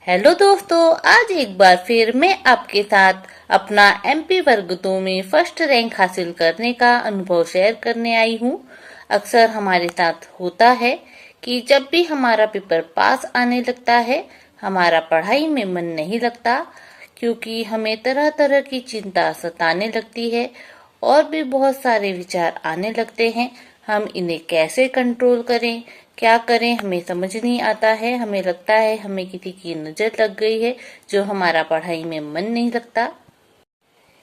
Hello दोस्तों, आज एक बार फिर मैं आपके साथ अपना एमपी वर्ग 2 में फर्स्ट रैंक हासिल करने का अनुभव शेयर करने आई हूँ। अक्सर हमारे साथ होता है कि जब भी हमारा पेपर पास आने लगता है, हमारा पढ़ाई में मन नहीं लगता, क्योंकि हमें तरह तरह की चिंता सताने लगती है और भी बहुत सारे विचार आने लगते हैं। हम इन्हें कैसे कंट्रोल करें, क्या करें, हमें समझ नहीं आता है। हमें लगता है हमें किसी की नजर लग गई है, जो हमारा पढ़ाई में मन नहीं लगता।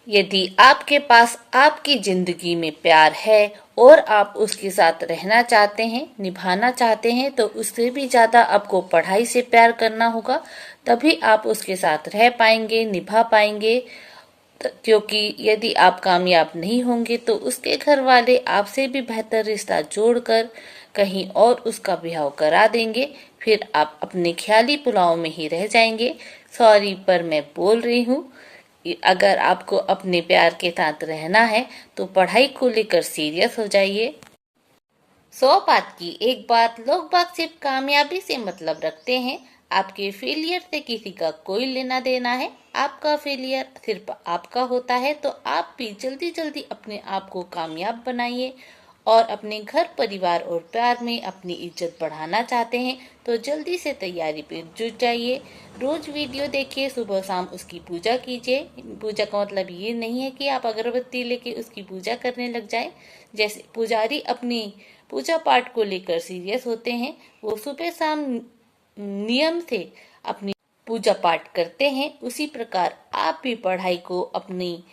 यदि आपके पास आपकी जिंदगी में प्यार है और आप उसके साथ रहना चाहते हैं, निभाना चाहते हैं, तो उससे भी ज्यादा आपको पढ़ाई से प्यार करना होगा। तभी आप उसके साथ रह पाएंगे, निभा पाएंगे। क्योंकि यदि आप कामयाब नहीं होंगे तो उसके घर वाले आपसे भी बेहतर रिश्ता जोड़कर कहीं और उसका ब्याह करा देंगे। फिर आप अपने ख्याली पुलाव में ही रह जाएंगे। सॉरी, पर मैं बोल रही हूँ, अगर आपको अपने प्यार के साथ रहना है तो पढ़ाई को लेकर सीरियस हो जाइए। 100 बात की एक बात, लोग बाग सिर्फ कामयाबी से मतलब रखते हैं। आपके फेलियर से किसी का कोई लेना देना है। आपका फेलियर सिर्फ आपका होता है, तो आप भी जल्दी जल्दी अपने आप को कामयाब बनाइए। और अपने घर परिवार और प्यार में अपनी इज्जत बढ़ाना चाहते हैं तो जल्दी से तैयारी पे जुट जाइए। रोज वीडियो देखिए, सुबह शाम उसकी पूजा कीजिए। पूजा का मतलब ये नहीं है कि आप अगरबत्ती लेके उसकी पूजा करने लग जाएं। जैसे पुजारी अपनी पूजा पाठ को लेकर सीरियस होते हैं, वो सुबह शाम नियम से अपनी पूजा पाठ करते हैं, उसी प्रकार आप भी पढ़ाई को अपनी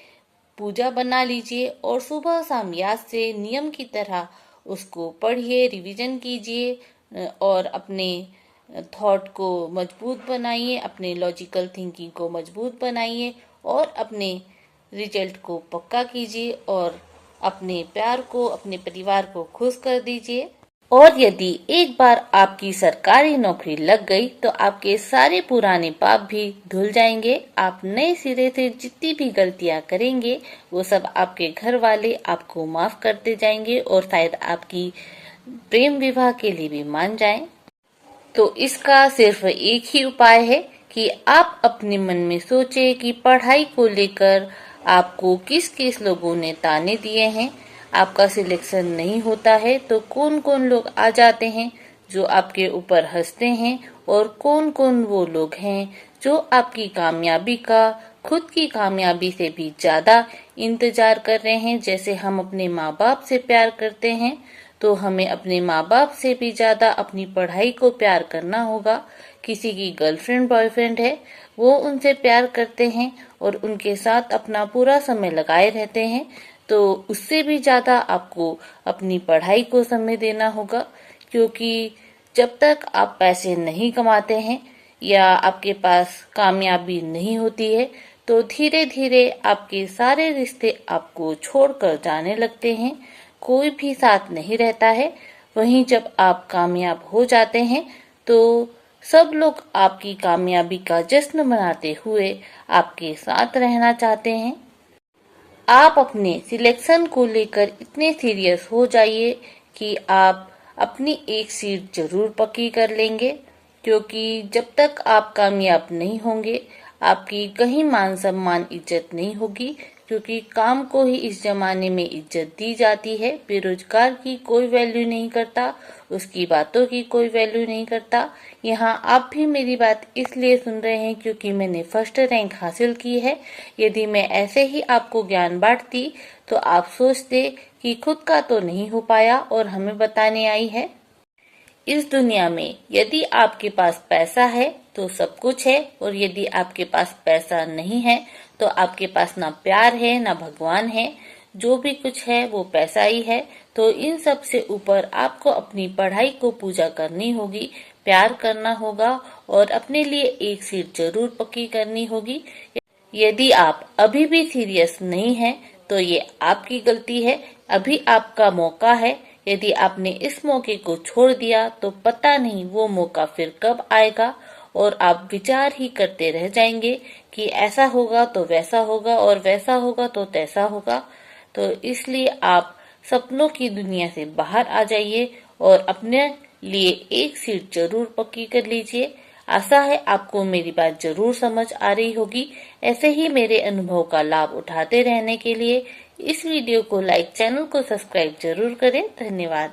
पूजा बना लीजिए और सुबह शाम याद से नियम की तरह उसको पढ़िए, रिवीजन कीजिए और अपने थॉट को मजबूत बनाइए, अपने लॉजिकल थिंकिंग को मजबूत बनाइए और अपने रिजल्ट को पक्का कीजिए और अपने प्यार को, अपने परिवार को खुश कर दीजिए। और यदि एक बार आपकी सरकारी नौकरी लग गई तो आपके सारे पुराने पाप भी धुल जाएंगे। आप नए सिरे से जितनी भी गलतियां करेंगे वो सब आपके घर वाले आपको माफ करते जाएंगे और शायद आपकी प्रेम विवाह के लिए भी मान जाएं। तो इसका सिर्फ एक ही उपाय है कि आप अपने मन में सोचे कि पढ़ाई को लेकर आपको किस किस लोगों ने ताने दिए हैं। आपका सिलेक्शन नहीं होता है तो कौन कौन लोग आ जाते हैं जो आपके ऊपर हंसते हैं, और कौन कौन वो लोग हैं जो आपकी कामयाबी का खुद की कामयाबी से भी ज्यादा इंतजार कर रहे हैं। जैसे हम अपने माँ बाप से प्यार करते हैं, तो हमें अपने माँ बाप से भी ज्यादा अपनी पढ़ाई को प्यार करना होगा। किसी की गर्लफ्रेंड बॉयफ्रेंड है, वो उनसे प्यार करते हैं और उनके साथ अपना पूरा समय लगाए रहते हैं, तो उससे भी ज्यादा आपको अपनी पढ़ाई को समय देना होगा। क्योंकि जब तक आप पैसे नहीं कमाते हैं या आपके पास कामयाबी नहीं होती है, तो धीरे धीरे आपके सारे रिश्ते आपको छोड़कर जाने लगते हैं। कोई भी साथ नहीं रहता है। वहीं जब आप कामयाब हो जाते हैं तो सब लोग आपकी कामयाबी का जश्न मनाते हुए आपके साथ रहना चाहते हैं। आप अपने सिलेक्शन को लेकर इतने सीरियस हो जाइए कि आप अपनी एक सीट जरूर पक्की कर लेंगे। क्योंकि जब तक आप कामयाब नहीं होंगे, आपकी कहीं मान सम्मान इज्जत नहीं होगी। क्योंकि काम को ही इस जमाने में इज्जत दी जाती है। बेरोजगार की कोई वैल्यू नहीं करता, उसकी बातों की कोई वैल्यू नहीं करता। यहाँ आप भी मेरी बात इसलिए सुन रहे हैं क्योंकि मैंने फर्स्ट रैंक हासिल की है। यदि मैं ऐसे ही आपको ज्ञान बांटती तो आप सोचते कि खुद का तो नहीं हो पाया और हमें बताने आई है। इस दुनिया में यदि आपके पास पैसा है तो सब कुछ है, और यदि आपके पास पैसा नहीं है तो आपके पास ना प्यार है ना भगवान है। जो भी कुछ है वो पैसा ही है। तो इन सब से ऊपर आपको अपनी पढ़ाई को पूजा करनी होगी, प्यार करना होगा और अपने लिए एक सीट जरूर पक्की करनी होगी। यदि आप अभी भी सीरियस नहीं हैं तो ये आपकी गलती है। अभी आपका मौका है। यदि आपने इस मौके को छोड़ दिया तो पता नहीं वो मौका फिर कब आएगा, और आप विचार ही करते रह जाएंगे कि ऐसा होगा तो वैसा होगा और वैसा होगा तो तैसा होगा। तो इसलिए आप सपनों की दुनिया से बाहर आ जाइए और अपने लिए एक सीट जरूर पक्की कर लीजिए। आशा है आपको मेरी बात जरूर समझ आ रही होगी। ऐसे ही मेरे अनुभव का लाभ उठाते रहने के लिए इस वीडियो को लाइक, चैनल को सब्सक्राइब जरूर करें। धन्यवाद।